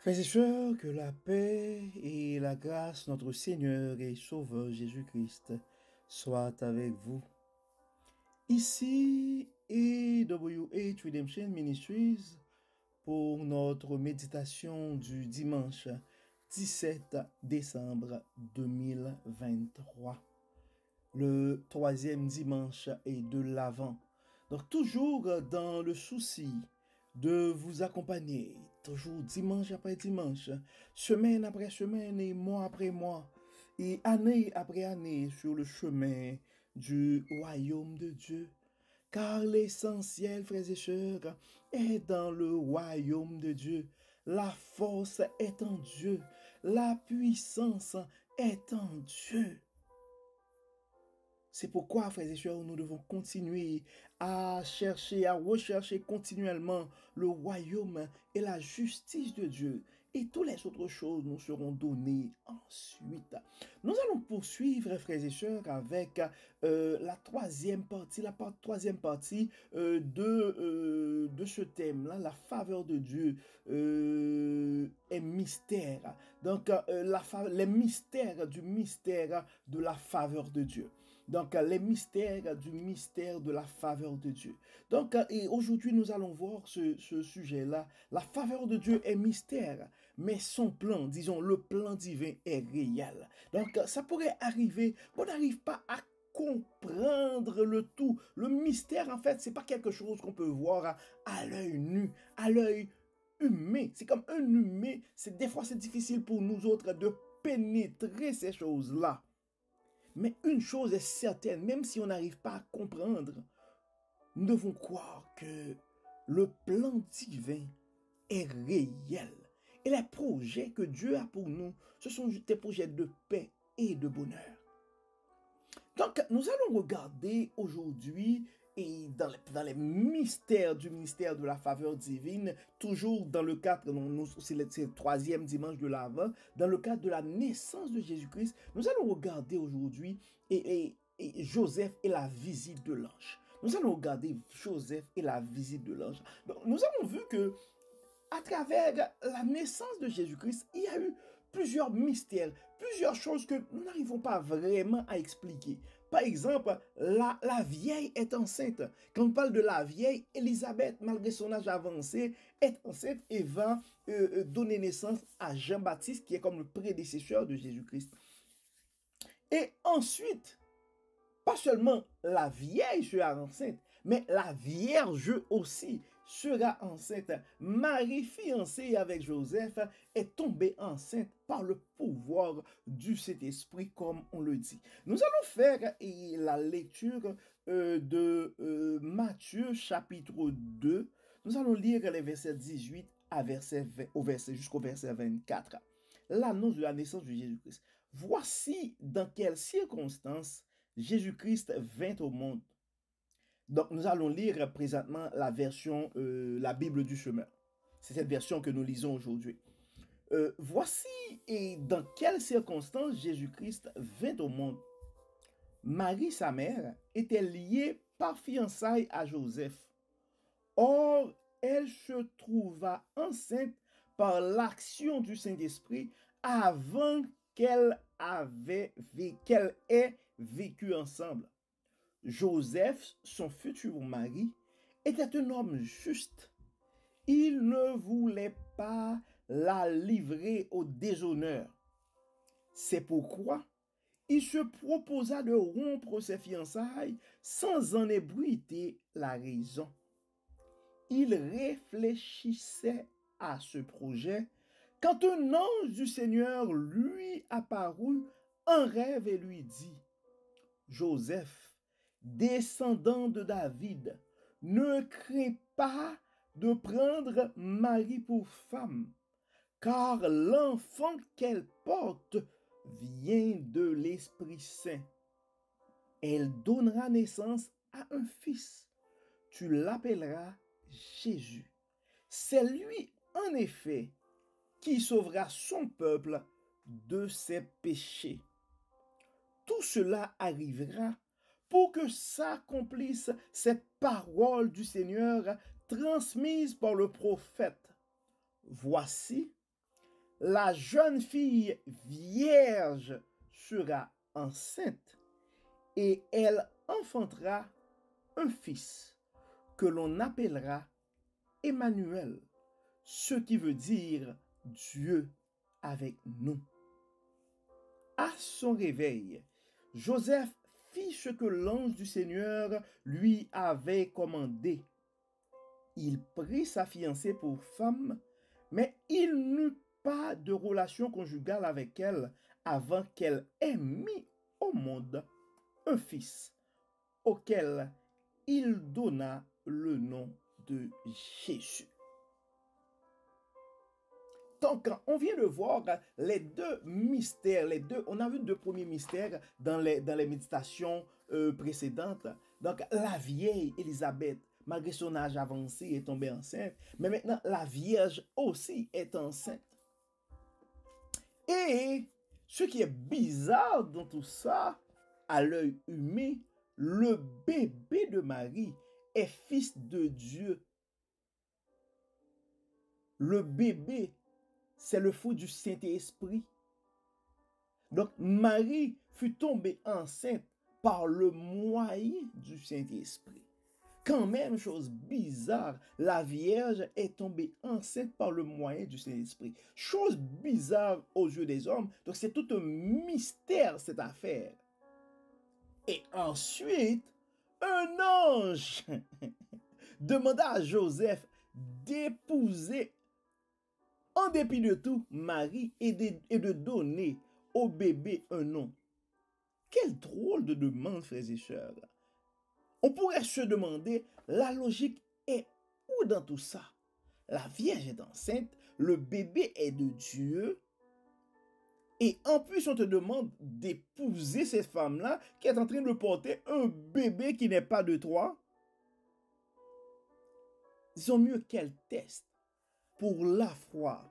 Frères et sœurs, que la paix et la grâce de notre Seigneur et Sauveur Jésus-Christ soient avec vous. Ici AWH Redemption Ministries pour notre méditation du dimanche 17 décembre 2023, le troisième dimanche et de l'Avent. Donc toujours dans le souci de vous accompagner, toujours dimanche après dimanche, semaine après semaine et mois après mois, et année après année sur le chemin du royaume de Dieu. Car l'essentiel, frères et sœurs, est dans le royaume de Dieu. La force est en Dieu. La puissance est en Dieu. C'est pourquoi, frères et sœurs, nous devons continuer à chercher, à rechercher continuellement le royaume et la justice de Dieu. Et toutes les autres choses nous seront données ensuite. Nous allons poursuivre, frères et sœurs, avec la troisième partie, troisième partie de ce thème-là, la faveur de Dieu est mystère. Donc, les mystères du mystère de la faveur de Dieu. Donc, les mystères du mystère de la faveur de Dieu. Donc, et aujourd'hui, nous allons voir ce sujet-là. La faveur de Dieu est mystère, mais son plan, disons, le plan divin est réel. Donc, ça pourrait arriver, on n'arrive pas à comprendre le tout. Le mystère, en fait, c'est pas quelque chose qu'on peut voir à l'œil nu, à l'œil humain. C'est comme un humain. Des fois, c'est difficile pour nous autres de pénétrer ces choses-là. Mais une chose est certaine, même si on n'arrive pas à comprendre, nous devons croire que le plan divin est réel. Et les projets que Dieu a pour nous, ce sont des projets de paix et de bonheur. Donc, nous allons regarder aujourd'hui et dans les mystères du ministère de la faveur divine, toujours dans le cadre, c'est le troisième dimanche de l'Avent, dans le cadre de la naissance de Jésus-Christ, nous allons regarder aujourd'hui et Joseph et la visite de l'ange. Nous allons regarder Joseph et la visite de l'ange. Nous avons vu que à travers la naissance de Jésus-Christ, il y a eu plusieurs mystères, plusieurs choses que nous n'arrivons pas vraiment à expliquer. Par exemple, la vieille est enceinte. Quand on parle de la vieille, Élisabeth, malgré son âge avancé, est enceinte et va donner naissance à Jean-Baptiste, qui est comme le prédécesseur de Jésus-Christ. Et ensuite, pas seulement la vieille sera enceinte, mais la vierge aussi sera enceinte. Marie, fiancée avec Joseph, est tombée enceinte par le pouvoir du Saint-Esprit, comme on le dit. Nous allons faire la lecture de Matthieu chapitre 2. Nous allons lire les versets 18 à jusqu'au verset 24. L'annonce de la naissance de Jésus-Christ. Voici dans quelles circonstances Jésus-Christ vint au monde. Donc, nous allons lire présentement la version, la Bible du chemin. C'est cette version que nous lisons aujourd'hui. Voici et dans quelles circonstances Jésus-Christ vint au monde. Marie, sa mère, était liée par fiançailles à Joseph. Or, elle se trouva enceinte par l'action du Saint-Esprit avant qu'elle ait vécu ensemble. Joseph, son futur mari, était un homme juste. Il ne voulait pas la livrer au déshonneur. C'est pourquoi il se proposa de rompre ses fiançailles sans en ébruiter la raison. Il réfléchissait à ce projet quand un ange du Seigneur lui apparut en rêve et lui dit: Joseph, descendant de David, ne crains pas de prendre Marie pour femme, car l'enfant qu'elle porte vient de l'Esprit Saint. Elle donnera naissance à un fils. Tu l'appelleras Jésus. C'est lui, en effet, qui sauvera son peuple de ses péchés. Tout cela arrivera pour que s'accomplissent ces paroles du Seigneur transmises par le prophète. Voici, la jeune fille vierge sera enceinte et elle enfantera un fils que l'on appellera Emmanuel, ce qui veut dire Dieu avec nous. À son réveil, Joseph fit ce que l'ange du Seigneur lui avait commandé. Il prit sa fiancée pour femme, mais il n'eut pas de relation conjugale avec elle avant qu'elle ait mis au monde un fils, auquel il donna le nom de Jésus. Donc, on vient de voir les deux mystères, on a vu deux premiers mystères dans les méditations précédentes. Donc, la vieille Élisabeth, malgré son âge avancé, est tombée enceinte. Mais maintenant, la Vierge aussi est enceinte. Et ce qui est bizarre dans tout ça, à l'œil humain, le bébé de Marie est fils de Dieu. Le bébé, c'est le fruit du Saint-Esprit. Donc, Marie fut tombée enceinte par le moyen du Saint-Esprit. Quand même, chose bizarre, la Vierge est tombée enceinte par le moyen du Saint-Esprit. Chose bizarre aux yeux des hommes. Donc, c'est tout un mystère, cette affaire. Et ensuite, un ange demanda à Joseph d'épouser, en dépit de tout, Marie et de donner au bébé un nom. Quelle drôle de demande, frères et sœurs. On pourrait se demander, la logique est où dans tout ça? La Vierge est enceinte, le bébé est de Dieu, et en plus on te demande d'épouser cette femme-là qui est en train de porter un bébé qui n'est pas de toi. Disons mieux qu'elle teste pour la foi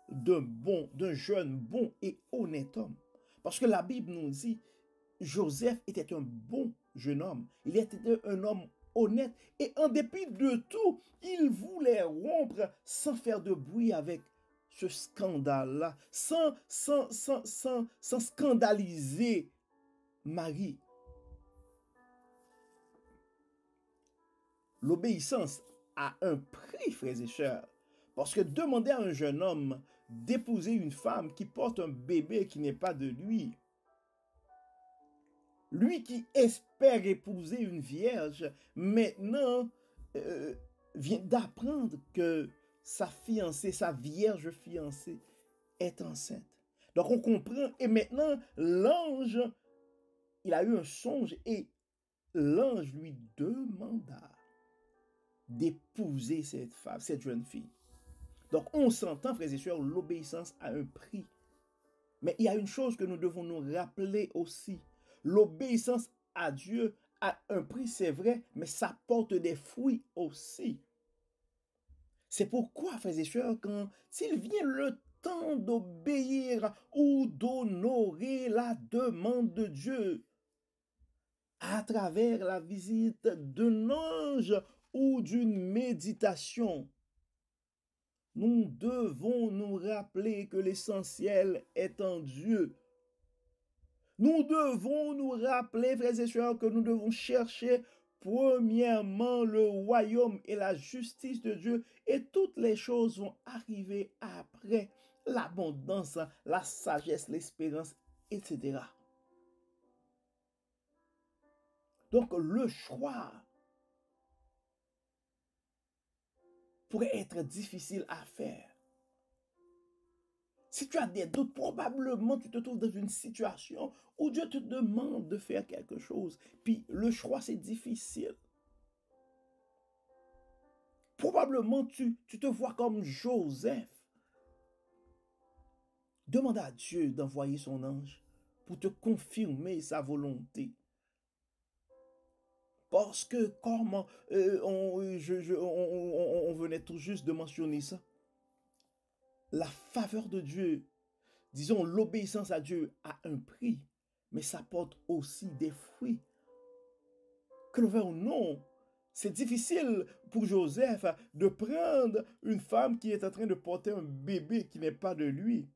d'un jeune bon et honnête homme. Parce que la Bible nous dit, Joseph était un bon jeune homme. Il était un homme honnête. Et en dépit de tout, il voulait rompre sans faire de bruit avec ce scandale-là, sans scandaliser Marie. L'obéissance a un prix, frères et sœurs. Parce que demander à un jeune homme d'épouser une femme qui porte un bébé qui n'est pas de lui, lui qui espère épouser une vierge, maintenant vient d'apprendre que sa fiancée, sa vierge fiancée, est enceinte. Donc on comprend, et maintenant l'ange, il a eu un songe et l'ange lui demanda d'épouser cette femme, cette jeune fille. Donc on s'entend, frères et sœurs, l'obéissance a un prix. Mais il y a une chose que nous devons nous rappeler aussi. L'obéissance à Dieu a un prix, c'est vrai, mais ça porte des fruits aussi. C'est pourquoi, frères et sœurs, quand s'il vient le temps d'obéir ou d'honorer la demande de Dieu, à travers la visite d'un ange ou d'une méditation, nous devons nous rappeler que l'essentiel est en Dieu. Nous devons nous rappeler, frères et sœurs, que nous devons chercher premièrement le royaume et la justice de Dieu, et toutes les choses vont arriver après. L'abondance, la sagesse, l'espérance, etc. Donc le choix pourrait être difficile à faire. Si tu as des doutes, probablement tu te trouves dans une situation où Dieu te demande de faire quelque chose. Puis le choix, c'est difficile. Probablement tu te vois comme Joseph. Demande à Dieu d'envoyer son ange pour te confirmer sa volonté. Parce que comme on venait tout juste de mentionner ça, la faveur de Dieu, disons l'obéissance à Dieu a un prix, mais ça porte aussi des fruits. Que le veuille ou non, C'est difficile pour Joseph de prendre une femme qui est en train de porter un bébé qui n'est pas de lui.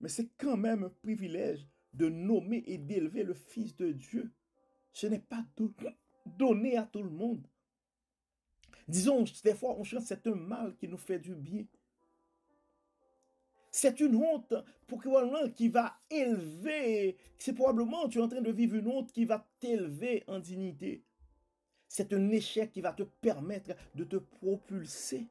Mais c'est quand même un privilège de nommer et d'élever le Fils de Dieu. Ce n'est pas donné à tout le monde. Disons, des fois, on chante, c'est un mal qui nous fait du bien. C'est une honte pour quelqu'un qui va élever. C'est probablement, tu es en train de vivre une honte qui va t'élever en dignité. C'est un échec qui va te permettre de te propulser.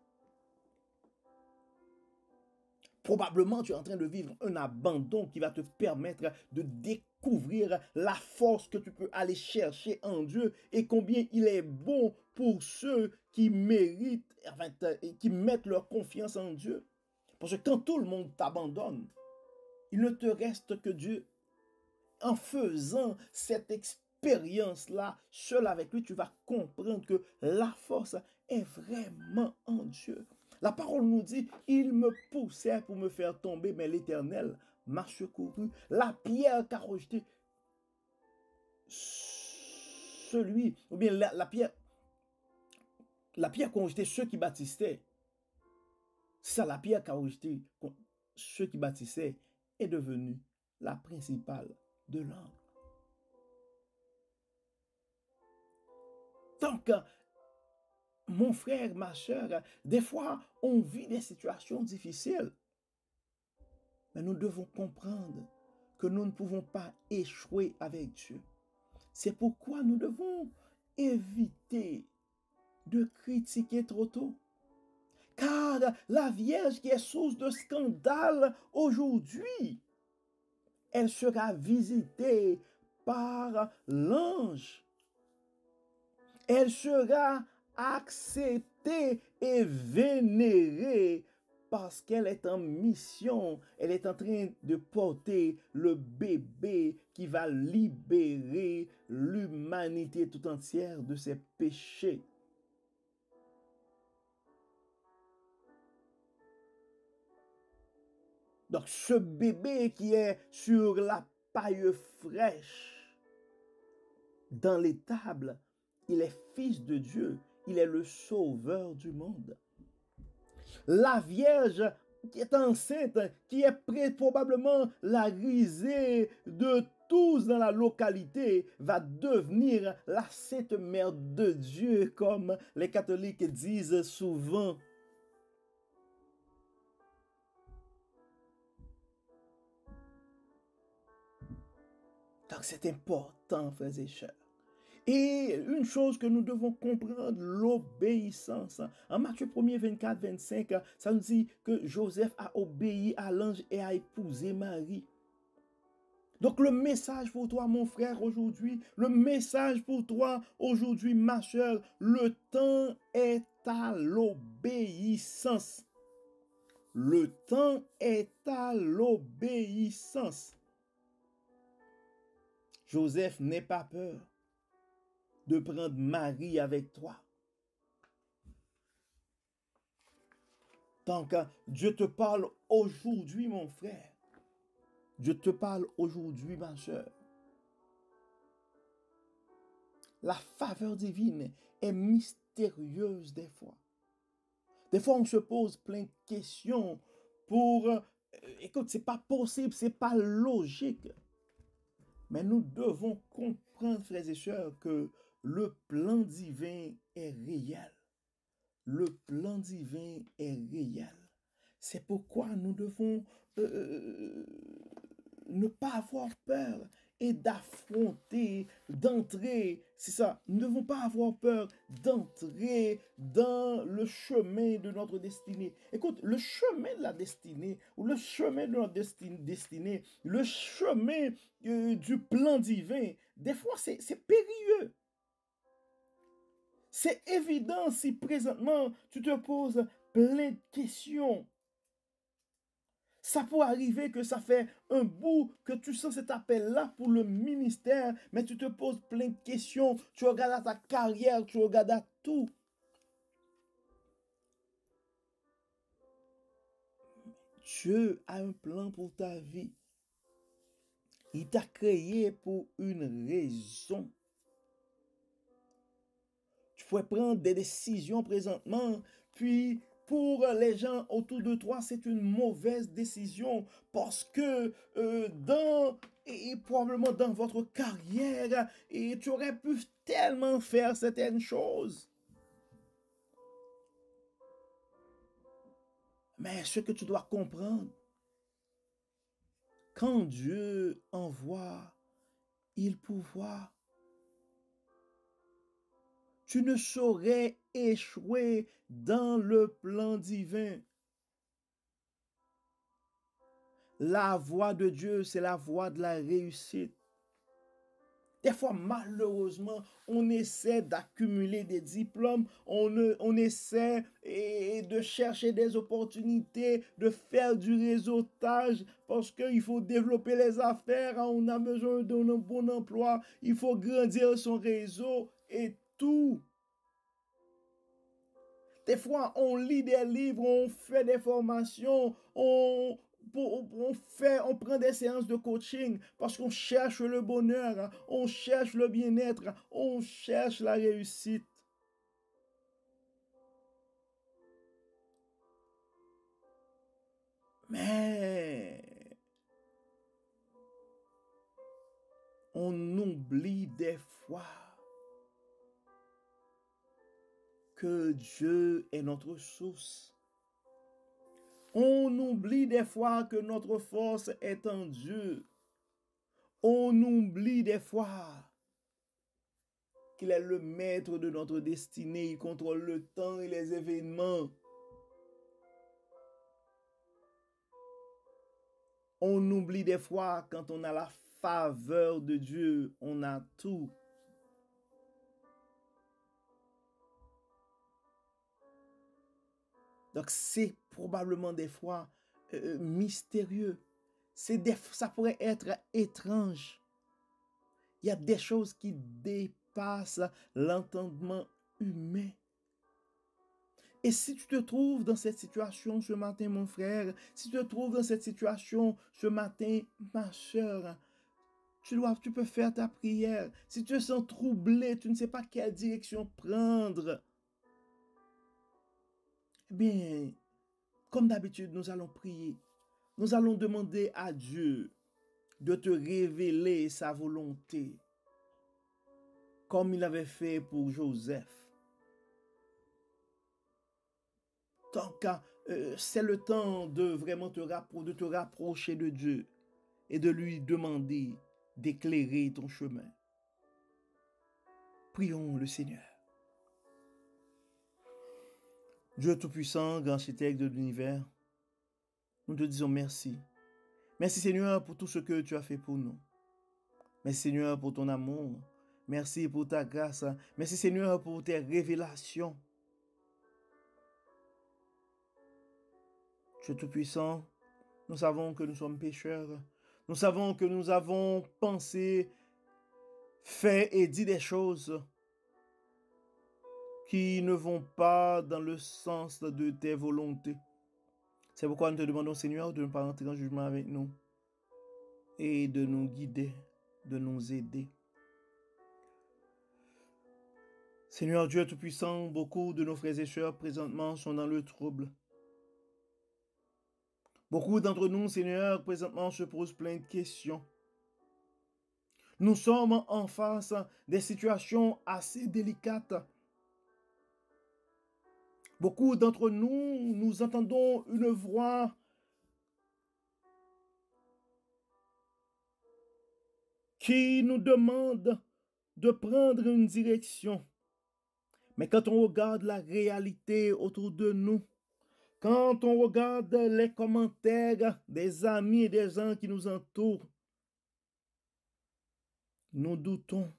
Probablement, tu es en train de vivre un abandon qui va te permettre de découvrir la force que tu peux aller chercher en Dieu et combien il est bon pour ceux qui méritent, enfin, qui mettent leur confiance en Dieu. Parce que quand tout le monde t'abandonne, il ne te reste que Dieu. En faisant cette expérience-là, seul avec lui, tu vas comprendre que la force est vraiment en Dieu. La parole nous dit, il me poussait pour me faire tomber, mais l'Éternel m'a secouru. La pierre qu'a rejeté celui, ou bien la pierre qu'ont rejeté ceux qui bâtissaient, c'est ça, la pierre qu'a rejeté ceux qui bâtissaient est devenue la principale de l'angle. Donc, mon frère, ma soeur, des fois, on vit des situations difficiles. Mais nous devons comprendre que nous ne pouvons pas échouer avec Dieu. C'est pourquoi nous devons éviter de critiquer trop tôt. Car la Vierge qui est source de scandale aujourd'hui, elle sera visitée par l'ange. Elle sera acceptée et vénérée parce qu'elle est en mission. Elle est en train de porter le bébé qui va libérer l'humanité tout entière de ses péchés. Donc ce bébé qui est sur la paille fraîche dans l'étable, il est fils de Dieu, il est le sauveur du monde. La Vierge qui est enceinte, qui est probablement la risée de tous dans la localité, va devenir la sainte mère de Dieu, comme les catholiques disent souvent. Donc c'est important, frères et sœurs. Et une chose que nous devons comprendre, l'obéissance. En Matthieu 1er, 24, 25, ça nous dit que Joseph a obéi à l'ange et a épousé Marie. Donc le message pour toi, mon frère, aujourd'hui, le message pour toi, aujourd'hui, ma soeur, le temps est à l'obéissance. Le temps est à l'obéissance. Joseph, n'aie pas peur de prendre Marie avec toi. Donc, Dieu te parle aujourd'hui, mon frère. Dieu te parle aujourd'hui, ma soeur. La faveur divine est mystérieuse des fois. Des fois, on se pose plein de questions pour... écoute, c'est pas possible, c'est pas logique. Mais nous devons comprendre, frères et sœurs, que le plan divin est réel. Le plan divin est réel. C'est pourquoi nous devons ne pas avoir peur et d'affronter, d'entrer. C'est ça, nous ne devons pas avoir peur d'entrer dans le chemin de notre destinée. Écoute, le chemin de la destinée, ou le chemin de notre destinée, le chemin du plan divin, des fois c'est périlleux. C'est évident si présentement tu te poses plein de questions. Ça peut arriver que ça fait un bout que tu sens cet appel-là pour le ministère, mais tu te poses plein de questions. Tu regardes à ta carrière, tu regardes à tout. Dieu a un plan pour ta vie. Il t'a créé pour une raison. faut prendre des décisions présentement, puis pour les gens autour de toi, c'est une mauvaise décision parce que et probablement dans votre carrière, et tu aurais pu tellement faire certaines choses. Mais ce que tu dois comprendre, quand Dieu envoie, il pourvoit. Tu ne saurais échouer dans le plan divin. La voie de Dieu, c'est la voie de la réussite. Des fois, malheureusement, on essaie d'accumuler des diplômes, on essaie de chercher des opportunités, de faire du réseautage, parce qu'il faut développer les affaires, on a besoin d'un bon emploi, il faut grandir son réseau et tout. Des fois, on lit des livres, on fait des formations, on prend des séances de coaching parce qu'on cherche le bonheur, on cherche le bien-être, on cherche la réussite. Mais on oublie des fois que Dieu est notre source. On oublie des fois que notre force est en Dieu. On oublie des fois qu'il est le maître de notre destinée. Il contrôle le temps et les événements. On oublie des fois quand on a la faveur de Dieu, on a tout. Donc c'est probablement des fois mystérieux. Ça pourrait être étrange. Il y a des choses qui dépassent l'entendement humain. Et si tu te trouves dans cette situation ce matin, mon frère, si tu te trouves dans cette situation ce matin, ma soeur, tu peux faire ta prière. Si tu te sens troublé, tu ne sais pas quelle direction prendre, eh bien, comme d'habitude, nous allons prier. Nous allons demander à Dieu de te révéler sa volonté, comme il avait fait pour Joseph. Donc, c'est le temps de vraiment te rapprocher de Dieu et de lui demander d'éclairer ton chemin. Prions le Seigneur. Dieu Tout-Puissant, grand architecte de l'univers, nous te disons merci. Merci Seigneur pour tout ce que tu as fait pour nous. Merci Seigneur pour ton amour. Merci pour ta grâce. Merci Seigneur pour tes révélations. Dieu Tout-Puissant, nous savons que nous sommes pécheurs. Nous savons que nous avons pensé, fait et dit des choses qui ne vont pas dans le sens de tes volontés. C'est pourquoi nous te demandons, Seigneur, de ne pas entrer en jugement avec nous et de nous guider, de nous aider. Seigneur Dieu Tout-Puissant, beaucoup de nos frères et sœurs présentement sont dans le trouble. Beaucoup d'entre nous, Seigneur, présentement se posent plein de questions. Nous sommes en face des situations assez délicates. Beaucoup d'entre nous, nous entendons une voix qui nous demande de prendre une direction. Mais quand on regarde la réalité autour de nous, quand on regarde les commentaires des amis et des gens qui nous entourent, nous doutons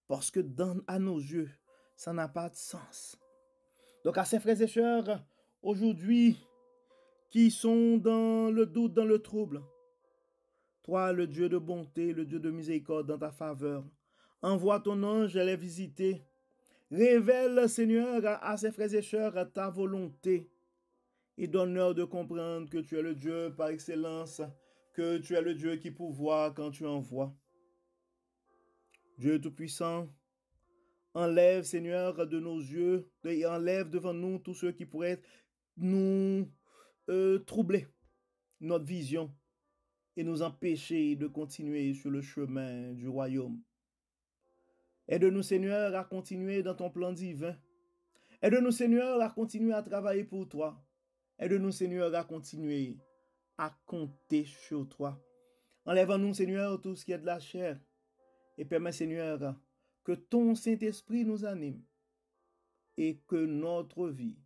parce que à nos yeux, ça n'a pas de sens. Donc à ces frères et sœurs, aujourd'hui, qui sont dans le doute, dans le trouble, toi, le Dieu de bonté, le Dieu de miséricorde dans ta faveur, envoie ton ange les visiter. Révèle, Seigneur, à ces frères et sœurs ta volonté et donne-leur de comprendre que tu es le Dieu par excellence, que tu es le Dieu qui pourvoit quand tu envoies. Dieu Tout-Puissant, Enlève, Seigneur, de nos yeux, et enlève devant nous tout ce qui pourrait nous troubler notre vision et nous empêcher de continuer sur le chemin du royaume. Aide-nous, Seigneur, à continuer dans ton plan divin. Aide-nous, Seigneur, à continuer à travailler pour toi. Aide-nous, Seigneur, à continuer à compter sur toi. Enlève en nous, Seigneur, tout ce qui est de la chair. Et permets, Seigneur, que ton Saint-Esprit nous anime et que notre vie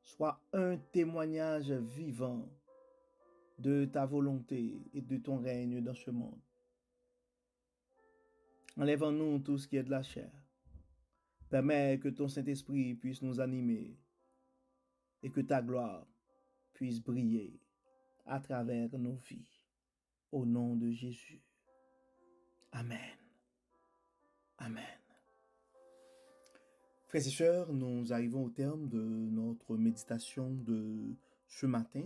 soit un témoignage vivant de ta volonté et de ton règne dans ce monde. Enlève en nous tout ce qui est de la chair. Permets que ton Saint-Esprit puisse nous animer et que ta gloire puisse briller à travers nos vies. Au nom de Jésus. Amen. Amen. Frères et sœurs, nous arrivons au terme de notre méditation de ce matin.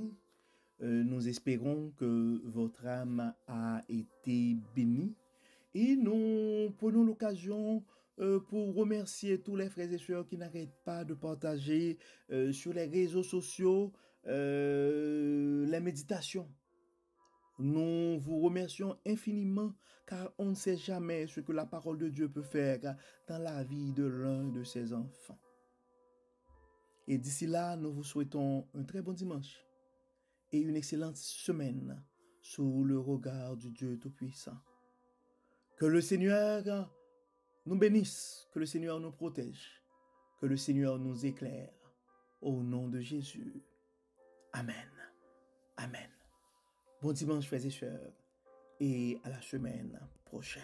Nous espérons que votre âme a été bénie et nous prenons l'occasion pour remercier tous les frères et sœurs qui n'arrêtent pas de partager sur les réseaux sociaux les méditations. Nous vous remercions infiniment car on ne sait jamais ce que la parole de Dieu peut faire dans la vie de l'un de ses enfants. Et d'ici là, nous vous souhaitons un très bon dimanche et une excellente semaine sous le regard du Dieu Tout-Puissant. Que le Seigneur nous bénisse, que le Seigneur nous protège, que le Seigneur nous éclaire. Au nom de Jésus. Amen. Amen. Bon dimanche, frères et sœurs, et à la semaine prochaine.